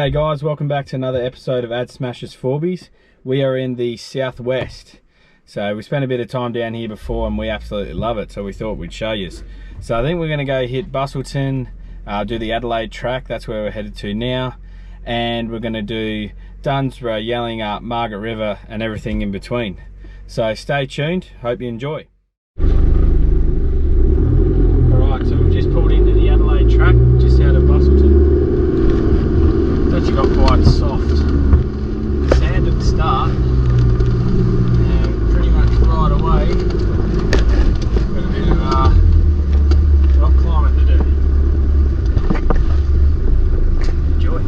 G'day guys, welcome back to another episode of Ad Smashers Forbies. We are in the southwest. So we spent a bit of time down here before and we absolutely love it, so we thought we'd show you. So I think we're going to go hit Busselton, do the Adelaide track, that's where we're headed to now. And we're going to do Dunsborough, Yellingup, Margaret River and everything in between. So stay tuned, hope you enjoy. Alright, so we've just pulled into the Adelaide track, just out of Busselton. It's actually got quite soft sand at the start, and pretty much right away got a bit of rock climbing to do. Enjoy.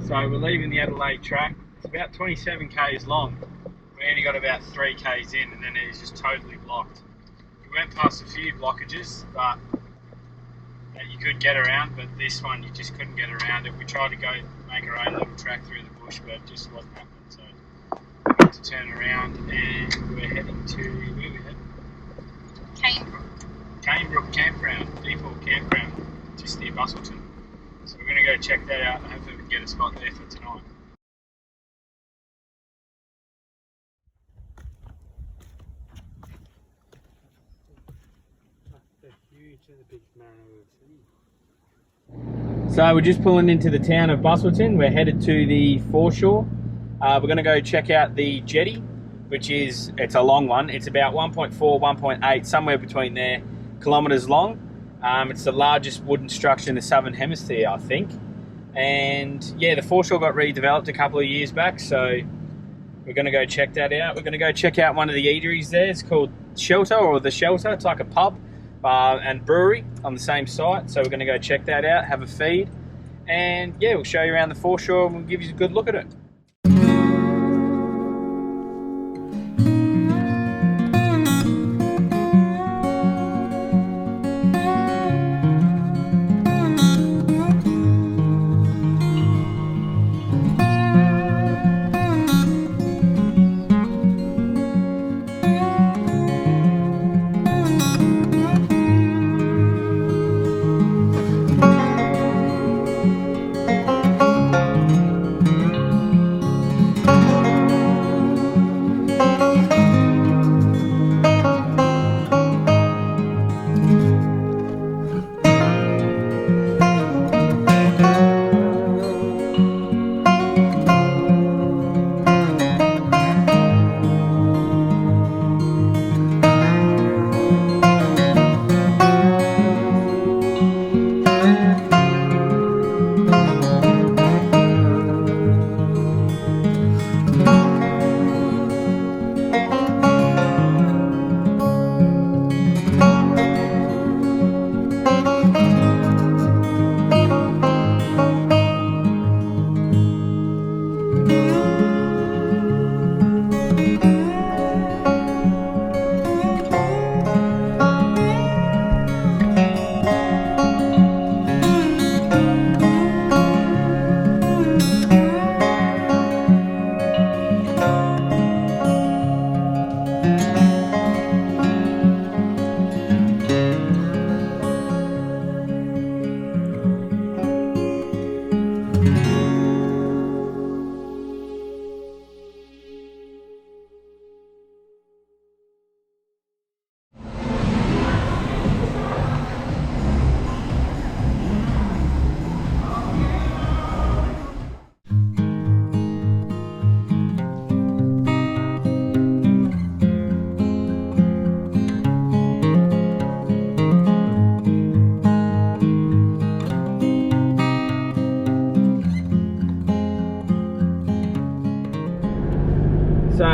So we're leaving the Adelaide track. It's about 27 k's long. We only got about 3 k's in and then it is just totally blocked. We went past a few blockages but you could get around, but this one you just couldn't get around it. We tried to go make our own little track through the bush but it just wasn't happening, so we had to turn around and we're heading to, where are we heading? Canebrook Campground, default campground, just near Busselton. So we're going to go check that out and hopefully we can get a spot there for tonight. So we're just pulling into the town of Busselton. We're headed to the foreshore. We're going to go check out the jetty, which is, it's a long one. It's about 1.4, 1.8, somewhere between there, kilometres long. It's the largest wooden structure in the southern hemisphere, I think. And yeah, the foreshore got redeveloped a couple of years back, so we're going to go check that out. We're going to go check out one of the eateries there. It's called Shelter, or The Shelter. It's like a pub and brewery on the same site. So we're going to go check that out, have a feed. And yeah, we'll show you around the foreshore and we'll give you a good look at it.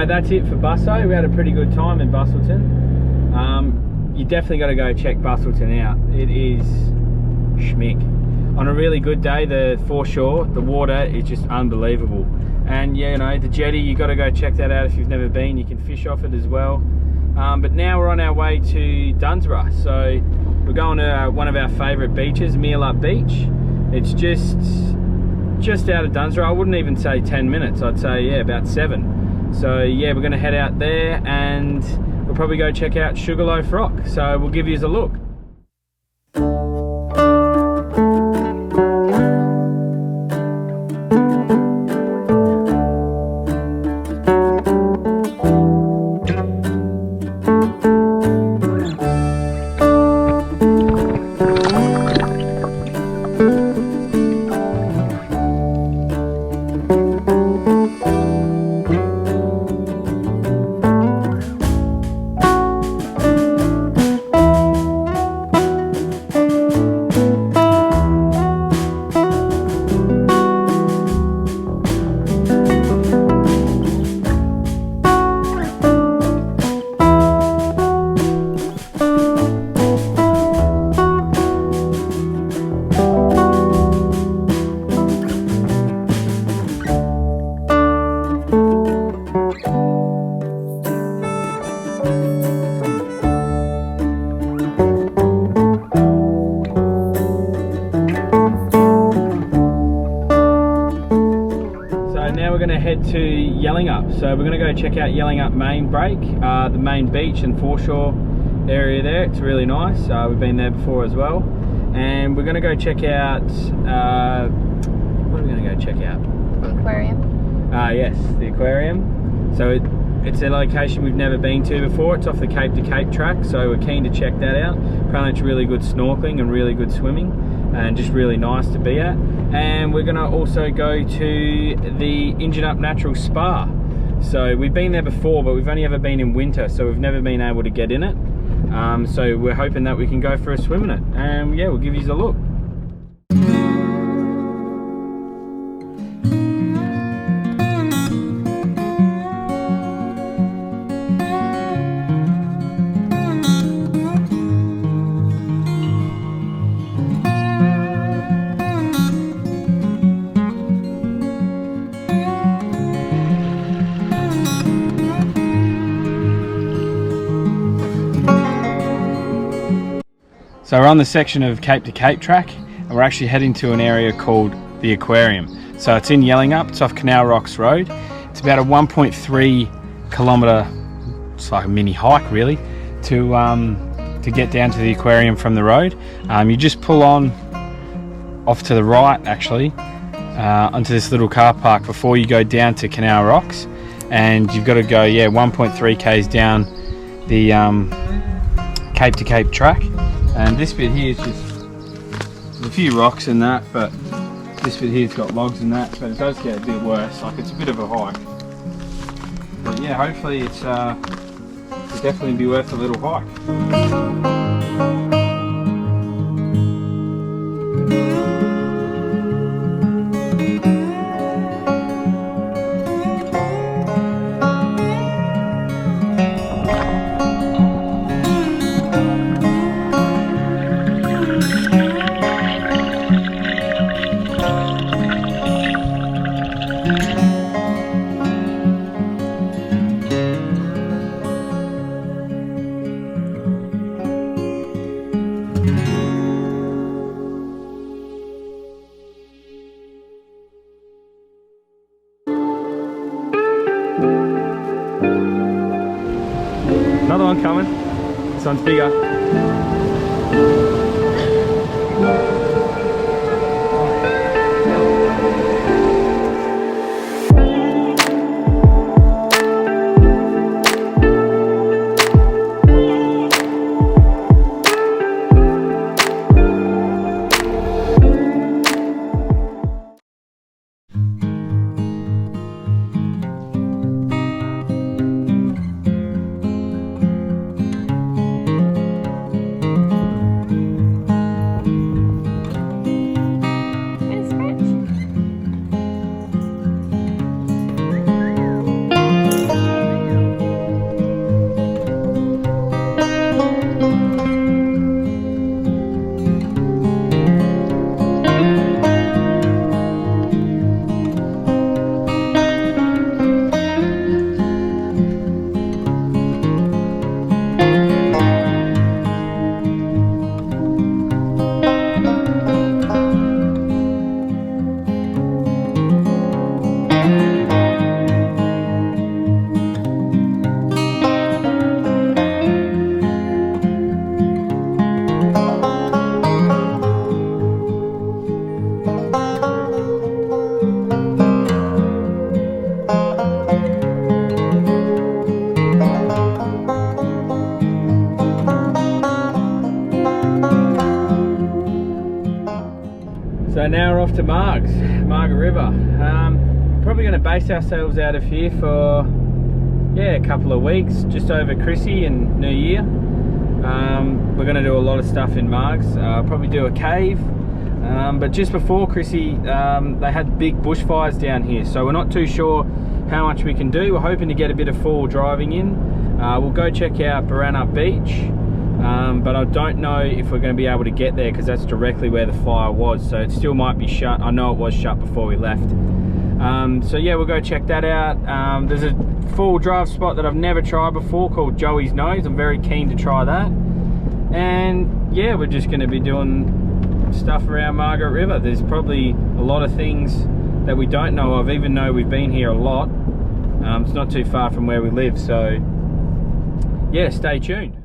anyway, that's it for Busso. We had a pretty good time in Bustleton. You definitely got to go check Bustleton out. It is schmick. On a really good day, the foreshore, the water is just unbelievable. And yeah, you know, the jetty, you got to go check that out if you've never been. You can fish off it as well. But now we're on our way to Dunsborough. So we're going to one of our favourite beaches, Meelup Beach. It's just out of Dunsborough. I wouldn't even say 10 minutes. I'd say, yeah, about 7. So yeah, we're going to head out there and we'll probably go check out Sugarloaf Rock. So we'll give you a look. Head to Yellingup, so we're going to go check out Yellingup Main Break, the main beach and foreshore area there. It's really nice. We've been there before as well, and we're going to go check out what are we going to go check out? The aquarium. Yes, the aquarium. So it's a location we've never been to before. It's off the Cape to Cape track, so we're keen to check that out. Apparently it's really good snorkeling and really good swimming and just really nice to be at. And we're gonna also go to the Injured Up Natural Spa. So we've been there before, but we've only ever been in winter, so we've never been able to get in it. So we're hoping that we can go for a swim in it. And yeah, we'll give you a look. So we're on the section of Cape to Cape track, and we're actually heading to an area called the Aquarium. So it's in Yellingup, it's off Canal Rocks Road. It's about a 1.3 kilometre, it's like a mini hike really, to get down to the aquarium from the road. You just pull on off to the right actually, onto this little car park before you go down to Canal Rocks, and you've got to go 1.3 k's down the Cape to Cape track. And this bit here is just, there's a few rocks and that, but this bit here's got logs and that, but it does get a bit worse. Like, it's a bit of a hike. But yeah, hopefully it'll definitely be worth a little hike. Another one coming. This one's bigger. So now we're off to Margaret River. Probably going to base ourselves out of here for a couple of weeks, just over Chrissy and New Year. We're going to do a lot of stuff in Margs. Probably do a cave. But just before Chrissy, they had big bushfires down here, so we're not too sure how much we can do. We're hoping to get a bit of full driving in. We'll go check out Barana Beach, but I don't know if we're going to be able to get there because that's directly where the fire was, so it still might be shut. I know it was shut before we left. So yeah, we'll go check that out. There's a full drive spot that I've never tried before called Joey's Nose. I'm very keen to try that. And yeah, we're just going to be doing stuff around Margaret River. There's probably a lot of things that we don't know of, even though we've been here a lot. It's not too far from where we live, so yeah, stay tuned.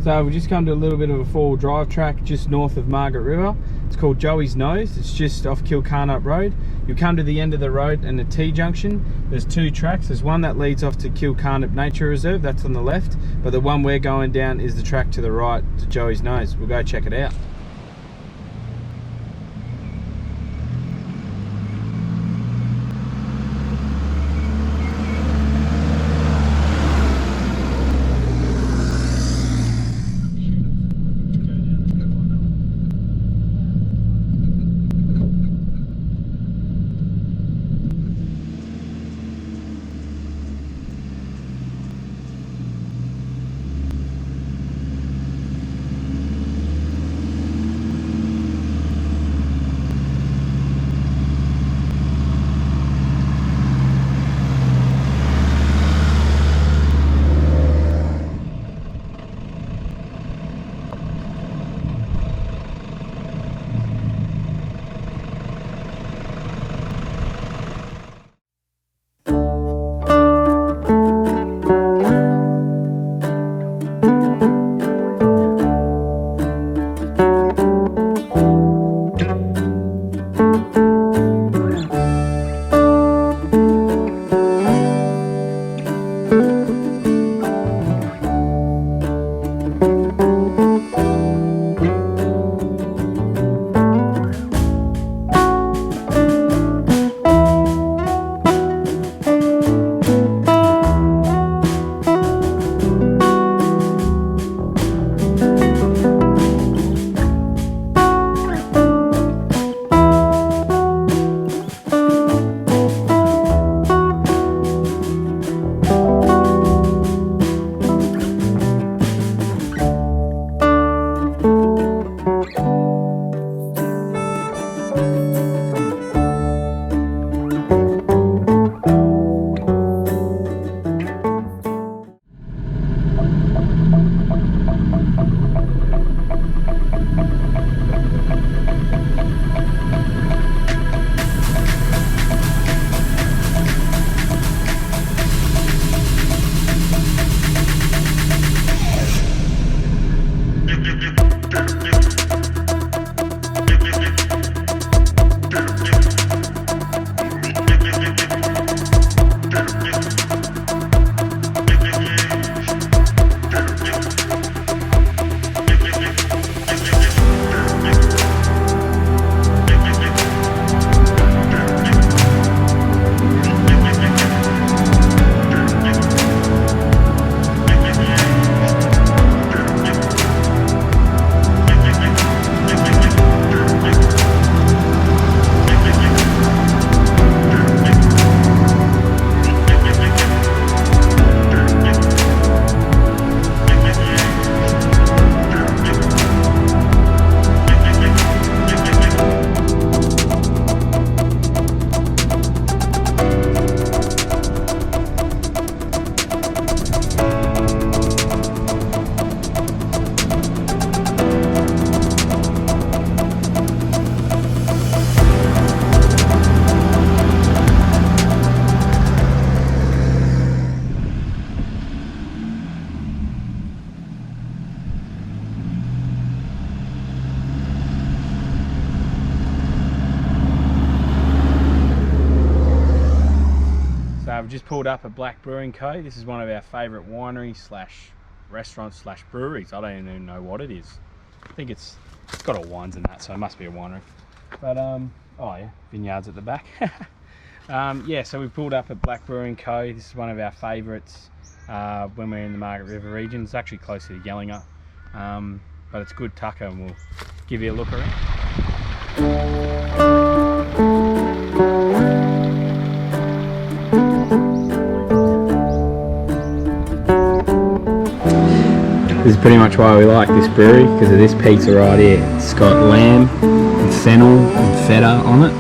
So we've just come to a little bit of a four-wheel drive track just north of Margaret River. It's called Joey's Nose. It's just off Kilcarnup Road. You come to the end of the road and the T-junction. There's two tracks. There's one that leads off to Kilcarnup Nature Reserve. That's on the left. But the one we're going down is the track to the right to Joey's Nose. We'll go check it out. We've just pulled up at Black Brewing Co. This is one of our favourite wineries slash restaurants slash breweries. I don't even know what it is. I think it's got all wines in that, so it must be a winery. But oh yeah, vineyards at the back. Yeah, so we've pulled up at Black Brewing Co. This is one of our favourites when we're in the Margaret River region. It's actually close to Yellinga, but it's good tucker, and we'll give you a look around. This is pretty much why we like this brewery, because of this pizza right here. It's got lamb and fennel and feta on it.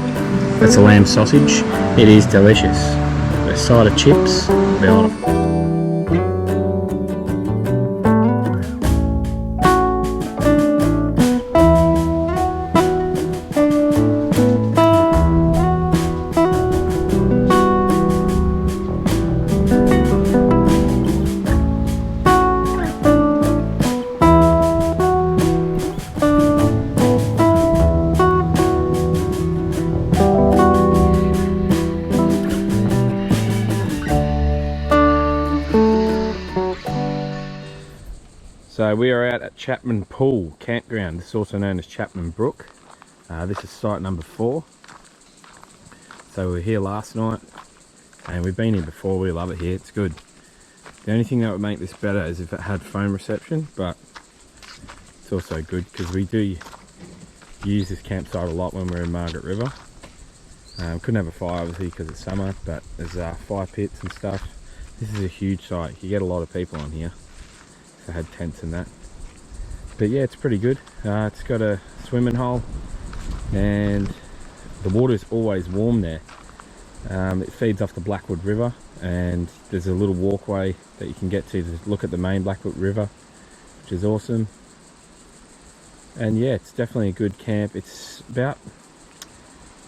That's a lamb sausage. It is delicious. A side of chips, beautiful. So we are out at Chapman Pool Campground. This is also known as Chapman Brook. This is site number 4. So we were here last night, and we've been here before. We love it here, it's good. The only thing that would make this better is if it had phone reception, but it's also good because we do use this campsite a lot when we're in Margaret River. Couldn't have a fire obviously because it's summer, but there's fire pits and stuff. This is a huge site. You get a lot of people on here. I had tents and that, but yeah, it's pretty good. It's got a swimming hole, and the water is always warm there. It feeds off the Blackwood River, and there's a little walkway that you can get to look at the main Blackwood River, which is awesome. And yeah, it's definitely a good camp. It's about,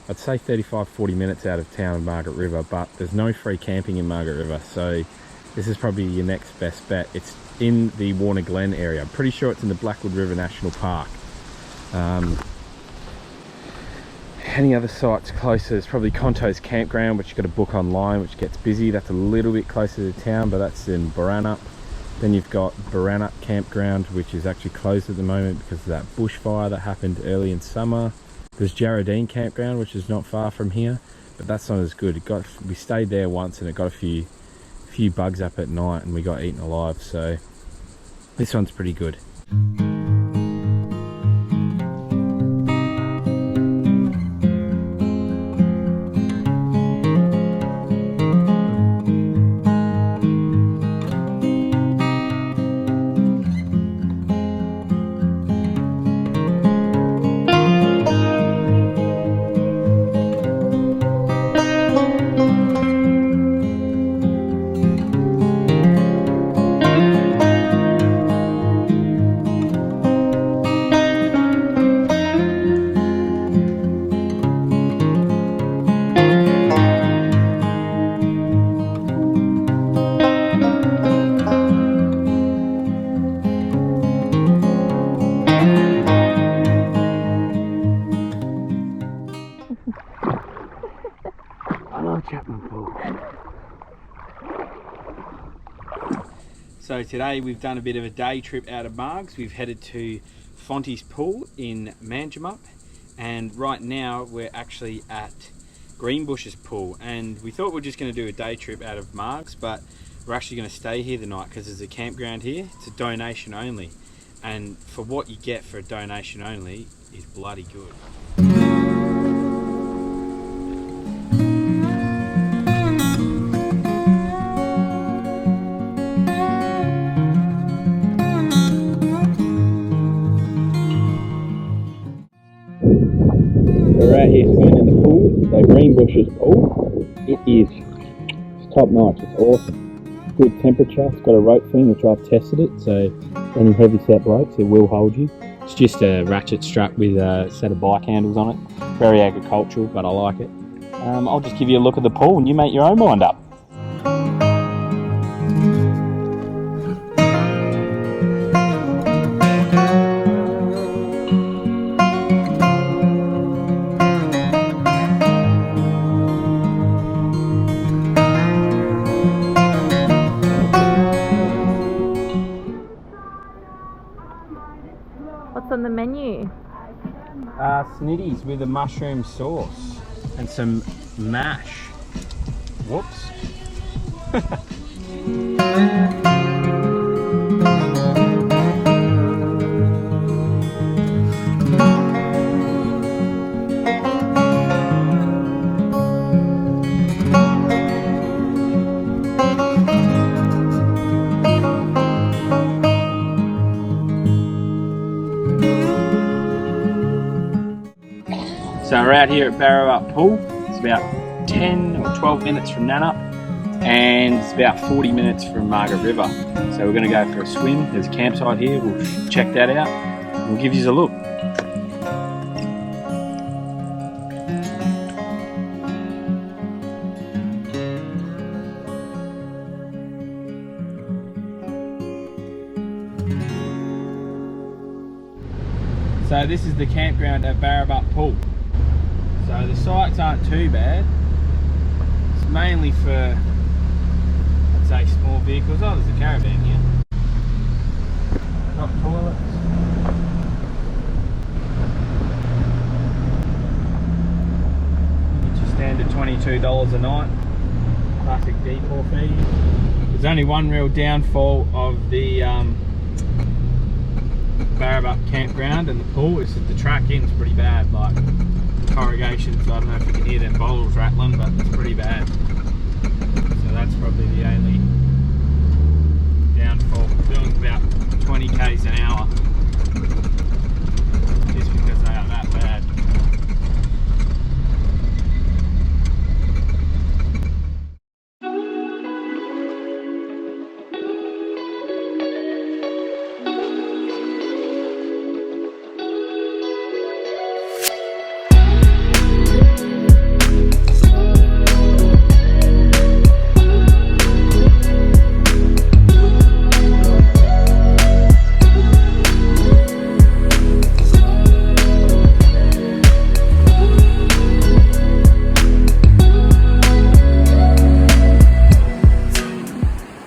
I'd say 35-40 minutes out of town of Margaret River, but there's no free camping in Margaret River, so this is probably your next best bet. It's in the Warner Glen area. I'm pretty sure it's in the Blackwood River National Park. Any other sites closer? There's probably Conto's Campground, which you've got to book online, which gets busy. That's a little bit closer to town, but that's in Baranup. Then you've got Baranup Campground, which is actually closed at the moment because of that bushfire that happened early in summer. There's Jarradine Campground, which is not far from here, but that's not as good. We stayed there once, and it got a few bugs up at night, and we got eaten alive, so this one's pretty good. So today we've done a bit of a day trip out of Margs. We've headed to Fonty's Pool in Manjimup, and right now we're actually at Greenbush's Pool, and we thought we we're just going to do a day trip out of Margs, but we're actually going to stay here the night because there's a campground here. It's a donation only, and for what you get for a donation only is bloody good. We're out here swimming in the pool, so Greenbush's Pool. It's top notch, it's awesome. Good temperature, it's got a rope thing which I've tested it, so any heavy set blokes it will hold you. It's just a ratchet strap with a set of bike handles on it. Very agricultural, but I like it. I'll just give you a look at the pool and you make your own mind up. on the menu? Snitties with a mushroom sauce and some mash. Whoops. So we're out here at Barrow Pool. It's about 10 or 12 minutes from Nannup, and it's about 40 minutes from Margaret River. So we're going to go for a swim. There's a campsite here. We'll check that out. We'll give you a look. So this is the campground at Barrow Pool. So the sites aren't too bad. It's mainly for, I'd say, small vehicles. Oh, there's a caravan here. Got toilets. It's your standard $22 a night. Classic depot fee. There's only one real downfall of the Barrow campground and the pool is that the track in's pretty bad. Like corrugations, I don't know if you can hear them bottles rattling, but it's pretty bad.